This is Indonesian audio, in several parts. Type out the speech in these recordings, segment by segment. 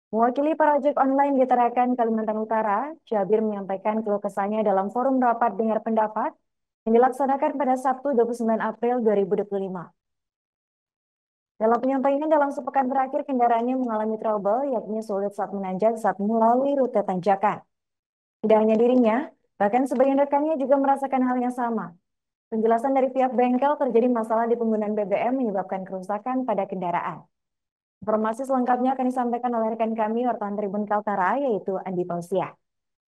Mewakili para ojek online di Tarakan, Kalimantan Utara, Jabir menyampaikan keluh kesahnya dalam forum rapat dengar pendapat yang dilaksanakan pada Sabtu 29 April 2025. Dalam penyampaian dalam sepekan terakhir, kendaraannya mengalami trouble, yakni sulit saat menanjak saat melalui rute tanjakan. Tidak hanya dirinya, bahkan sebagian rekannya juga merasakan hal yang sama. Penjelasan dari pihak bengkel terjadi masalah di penggunaan BBM menyebabkan kerusakan pada kendaraan. Informasi selengkapnya akan disampaikan oleh rekan kami, wartawan Tribun Kaltara, yaitu Andi Pausia.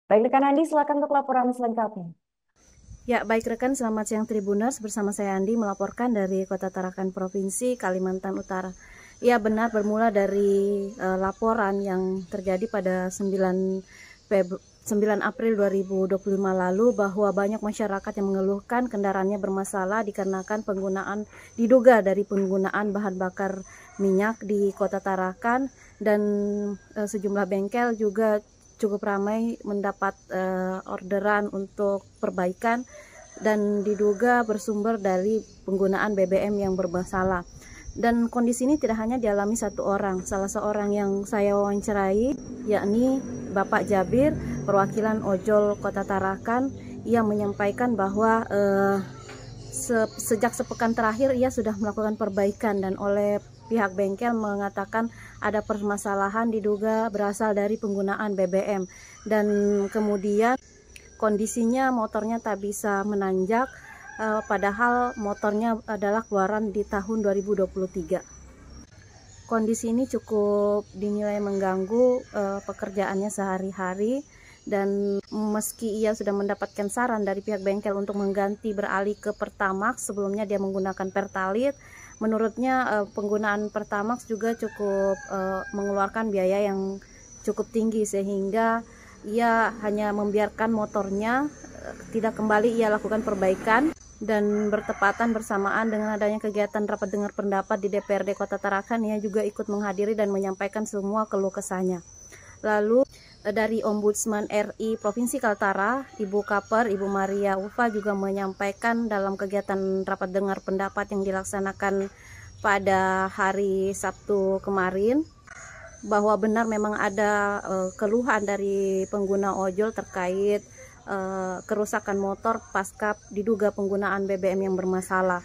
Baik rekan Andi, silakan untuk laporan selengkapnya. Ya, baik rekan, selamat siang Tribuners. Bersama saya Andi melaporkan dari Kota Tarakan, Provinsi Kalimantan Utara. Ya, benar, bermula dari laporan yang terjadi pada 9 April 2025 lalu bahwa banyak masyarakat yang mengeluhkan kendaraannya bermasalah dikarenakan diduga dari penggunaan bahan bakar minyak di Kota Tarakan, dan sejumlah bengkel juga cukup ramai mendapat orderan untuk perbaikan dan diduga bersumber dari penggunaan BBM yang bermasalah. Dan kondisi ini tidak hanya dialami satu orang, salah seorang yang saya wawancarai yakni Bapak Jabir, perwakilan ojol Kota Tarakan, yang menyampaikan bahwa sejak sepekan terakhir ia sudah melakukan perbaikan, dan oleh pihak bengkel mengatakan ada permasalahan diduga berasal dari penggunaan BBM, dan kemudian kondisinya motornya tak bisa menanjak, padahal motornya adalah keluaran di tahun 2023. Kondisi ini cukup dinilai mengganggu pekerjaannya sehari-hari, dan meski ia sudah mendapatkan saran dari pihak bengkel untuk mengganti beralih ke Pertamax, sebelumnya dia menggunakan Pertalite. Menurutnya penggunaan Pertamax juga cukup mengeluarkan biaya yang cukup tinggi, sehingga ia hanya membiarkan motornya tidak kembali ia lakukan perbaikan. Dan bertepatan bersamaan dengan adanya kegiatan rapat dengar pendapat di DPRD Kota Tarakan, ia juga ikut menghadiri dan menyampaikan semua keluh kesahnya. Lalu dari Ombudsman RI Provinsi Kaltara, Ibu Kaper, Ibu Maria Ufa, juga menyampaikan dalam kegiatan rapat dengar pendapat yang dilaksanakan pada hari Sabtu kemarin bahwa benar memang ada keluhan dari pengguna ojol terkait kerusakan motor pasca diduga penggunaan BBM yang bermasalah.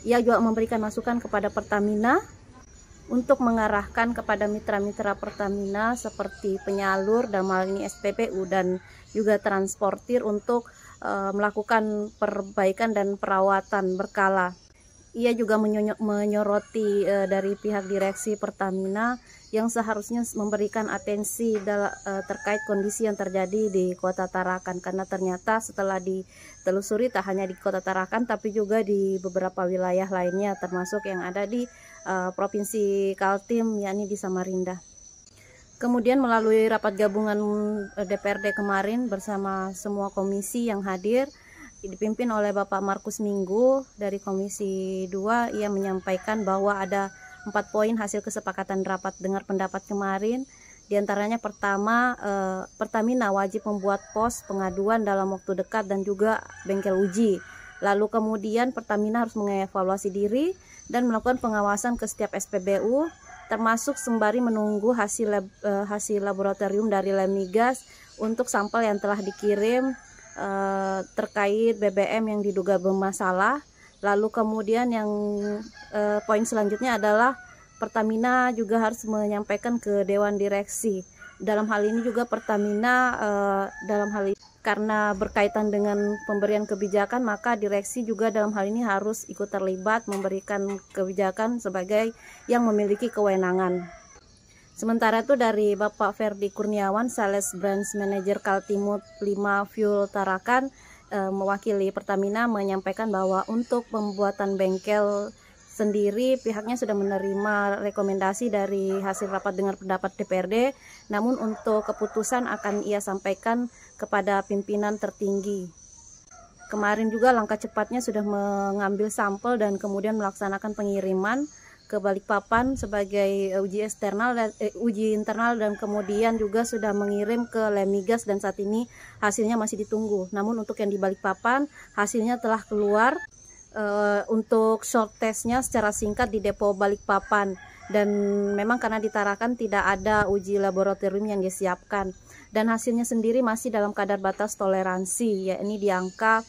Ia juga memberikan masukan kepada Pertamina untuk mengarahkan kepada mitra-mitra Pertamina seperti penyalur, dalam hal ini SPBU, dan juga transportir untuk melakukan perbaikan dan perawatan berkala. Ia juga menyoroti dari pihak direksi Pertamina yang seharusnya memberikan atensi terkait kondisi yang terjadi di Kota Tarakan, karena ternyata setelah ditelusuri tak hanya di Kota Tarakan tapi juga di beberapa wilayah lainnya, termasuk yang ada di Provinsi Kaltim, yakni di Samarinda. Kemudian melalui rapat gabungan DPRD kemarin bersama semua komisi yang hadir, dipimpin oleh Bapak Markus Minggu dari Komisi 2, ia menyampaikan bahwa ada 4 poin hasil kesepakatan rapat dengar pendapat kemarin. Di antaranya pertama, Pertamina wajib membuat pos pengaduan dalam waktu dekat dan juga bengkel uji. Lalu kemudian Pertamina harus mengevaluasi diri dan melakukan pengawasan ke setiap SPBU, termasuk sembari menunggu hasil laboratorium dari Lemigas untuk sampel yang telah dikirim terkait BBM yang diduga bermasalah. Lalu kemudian yang poin selanjutnya adalah Pertamina juga harus menyampaikan ke Dewan Direksi. Dalam hal ini juga Pertamina dalam hal ini karena berkaitan dengan pemberian kebijakan, maka direksi juga dalam hal ini harus ikut terlibat memberikan kebijakan sebagai yang memiliki kewenangan. Sementara itu dari Bapak Ferdi Kurniawan, Sales Branch Manager Kaltimut 5 Fuel Tarakan, mewakili Pertamina, menyampaikan bahwa untuk pembuatan bengkel sendiri pihaknya sudah menerima rekomendasi dari hasil rapat dengar pendapat DPRD, namun untuk keputusan akan ia sampaikan kepada pimpinan tertinggi. Kemarin juga langkah cepatnya sudah mengambil sampel dan kemudian melaksanakan pengiriman ke Balikpapan sebagai uji internal, dan kemudian juga sudah mengirim ke Lemigas dan saat ini hasilnya masih ditunggu. Namun untuk yang di Balikpapan hasilnya telah keluar untuk short testnya secara singkat di Depo Balikpapan, dan memang karena di Tarakan tidak ada uji laboratorium yang disiapkan, dan hasilnya sendiri masih dalam kadar batas toleransi, yakni di angka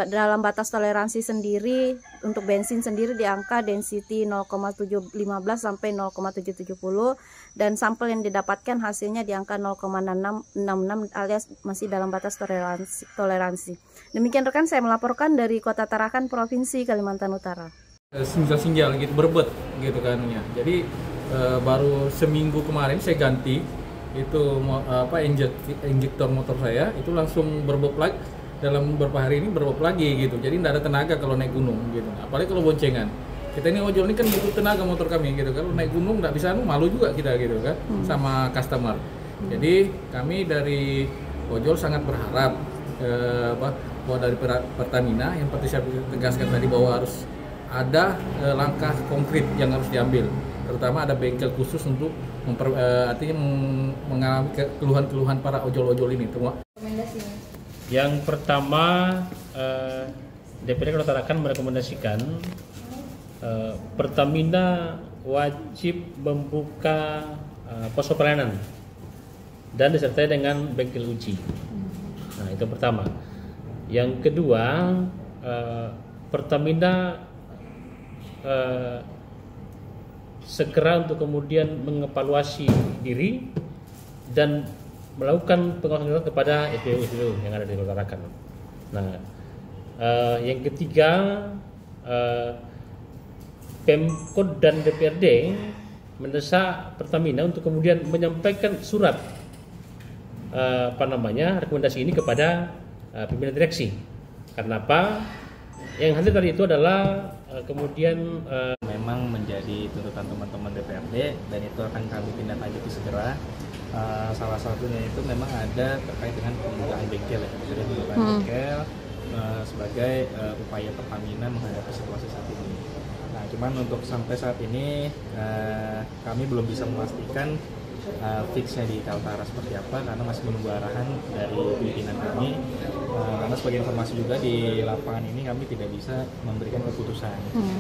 dalam batas toleransi sendiri untuk bensin sendiri di angka density 0,715 sampai 0,770, dan sampel yang didapatkan hasilnya di angka 0,66 alias masih dalam batas toleransi. Demikian rekan, saya melaporkan dari Kota Tarakan, Provinsi Kalimantan Utara. Sinjal-sinjal gitu, berbet gitu kan ya. Jadi baru seminggu kemarin saya ganti itu injektor motor saya, itu langsung berbet lagi. Dalam beberapa hari ini berbab lagi gitu, jadi tidak ada tenaga kalau naik gunung gitu, apalagi kalau boncengan. Kita ini ojol ini kan butuh tenaga motor kami gitu, kalau naik gunung nggak bisa, malu juga kita gitu kan sama customer. Jadi kami dari ojol sangat berharap bahwa dari Pertamina yang seperti saya tegaskan tadi bahwa harus ada langkah konkret yang harus diambil, terutama ada bengkel khusus untuk artinya mengalami keluhan-keluhan para ojol-ojol ini. Yang pertama, DPD Kota Tarakan merekomendasikan Pertamina wajib membuka posko pelayanan dan disertai dengan bengkel uji. Nah, itu pertama. Yang kedua, Pertamina segera untuk kemudian mengevaluasi diri dan melakukan pengawasan kepada SPBU yang ada di Kota Tarakan. Nah, yang ketiga, Pemkot dan DPRD mendesak Pertamina untuk kemudian menyampaikan surat rekomendasi ini kepada pimpinan direksi. Karena apa? Yang hasil tadi itu adalah kemudian memang menjadi tuntutan teman-teman DPRD dan itu akan kami tindak lanjuti segera. Salah satunya itu memang ada terkait dengan pembukaan bengkel ya, jadi pembukaan bengkel sebagai upaya Pertamina menghadapi situasi saat ini. Nah, cuman untuk sampai saat ini kami belum bisa memastikan fixnya di Kaltara seperti apa karena masih menunggu arahan dari pimpinan kami. Karena sebagai informasi juga di lapangan ini kami tidak bisa memberikan keputusan.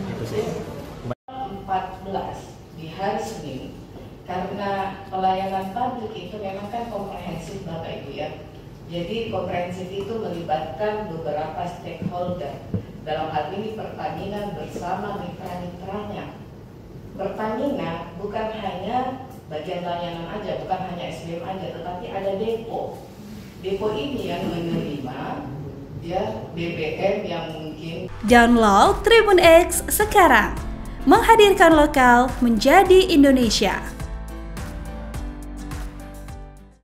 Itu sih. 14 di hari Senin. Karena pelayanan publik itu memang kan komprehensif Bapak Ibu ya. Jadi komprehensif itu melibatkan beberapa stakeholder. Dalam hal ini Pertamina bersama mitra-mitranya. Pertamina bukan hanya bagian layanan aja, bukan hanya SDM aja, tetapi ada depo. Depo ini yang menerima ya BBM yang mungkin. Download Tribun X sekarang. Menghadirkan lokal menjadi Indonesia.